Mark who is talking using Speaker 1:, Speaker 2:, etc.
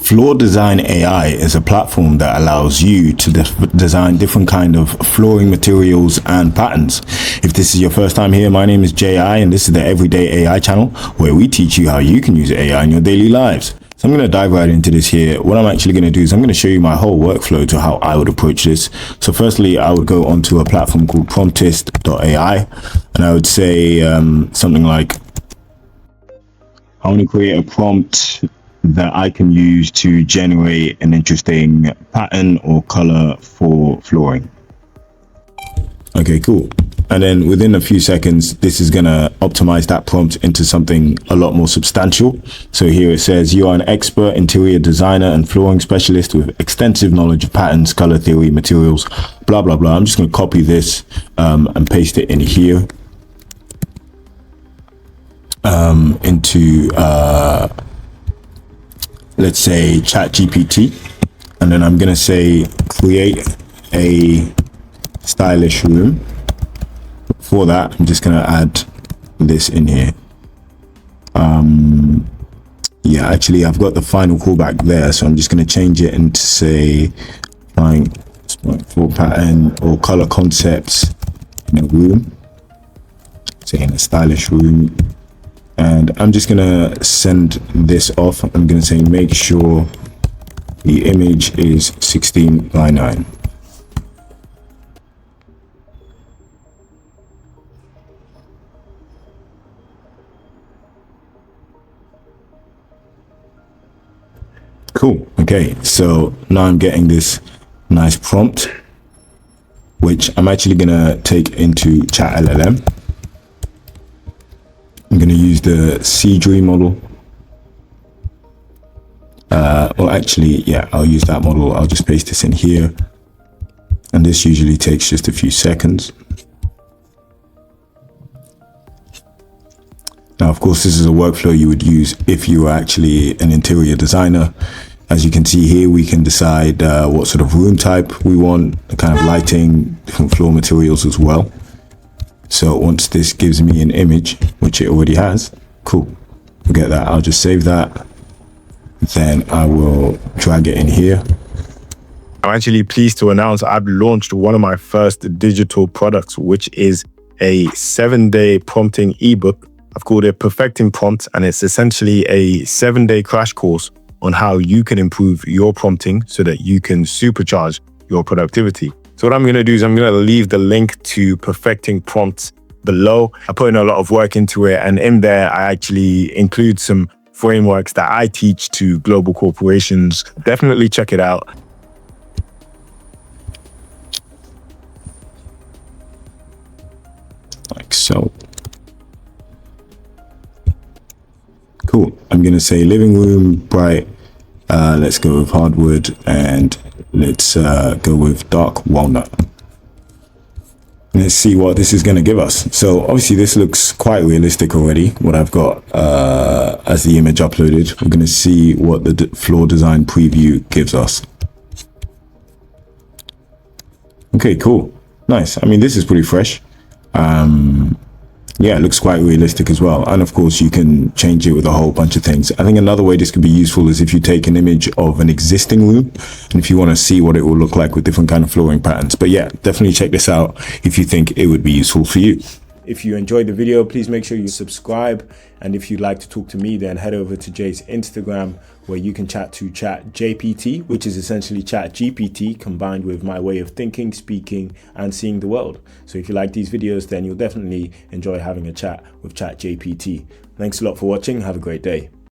Speaker 1: FloorDesignAI is a platform that allows you to design different kind of flooring materials and patterns. If this is your first time here, my name is J.I. and this is the Everyday AI channel where we teach you how you can use AI in your daily lives. So I'm going to dive right into this here. What I'm actually going to do is I'm going to show you my whole workflow to how I would approach this. So firstly, I would go onto a platform called Promptest.ai and I would say something like, I want to create a prompt that I can use to generate an interesting pattern or color for flooring. Okay, cool. And then within a few seconds, this is going to optimize that prompt into something a lot more substantial. So here it says, you are an expert interior designer and flooring specialist with extensive knowledge of patterns, color theory, materials, blah, blah, blah. I'm just going to copy this and paste it in here into, let's say, ChatGPT. And then I'm going to say, create a stylish room. For that, I'm just going to add this in here. Yeah, actually, I've got the final callback there, so I'm just going to change it into, say, for pattern or color concepts in a room, say in a stylish room. And I'm just going to send this off. I'm going to say, make sure the image is 16 by 9. Cool. Okay, so now I'm getting this nice prompt, which I'm actually gonna take into Chat LLM. I'm gonna use the C3 model. Well, actually, yeah, I'll use that model. I'll just paste this in here, and this usually takes just a few seconds. Now, of course, this is a workflow you would use if you were actually an interior designer. As you can see here, we can decide what sort of room type we want, the kind of lighting, different floor materials as well. So once this gives me an image, which it already has, cool, forget that. I'll just save that. Then I will drag it in here.
Speaker 2: I'm actually pleased to announce I've launched one of my first digital products, which is a 7-day prompting ebook. I've called it Perfecting Prompts, and it's essentially a 7-day crash course on how you can improve your prompting so that you can supercharge your productivity. So what I'm going to do is I'm going to leave the link to Perfecting Prompts below. I put in a lot of work into it, and in there I actually include some frameworks that I teach to global corporations. Definitely check it out.
Speaker 1: Like so. Cool. I'm going to say living room, bright. Let's go with hardwood, and let's go with dark walnut. Let's see what this is going to give us. So obviously this looks quite realistic already, what I've got as the image uploaded. We're going to see what the floor design preview gives us. Okay, cool. Nice. I mean, this is pretty fresh. Yeah, it looks quite realistic as well. And of course, you can change it with a whole bunch of things. I think another way this could be useful is if you take an image of an existing room and if you want to see what it will look like with different kind of flooring patterns. But yeah, definitely check this out if you think it would be useful for you. If you enjoyed the video, please make sure you subscribe. And if you'd like to talk to me, then head over to Jay's Instagram, where you can chat to ChatGPT, which is essentially ChatGPT combined with my way of thinking, speaking, and seeing the world. So if you like these videos, then you'll definitely enjoy having a chat with ChatGPT. Thanks a lot for watching. Have a great day.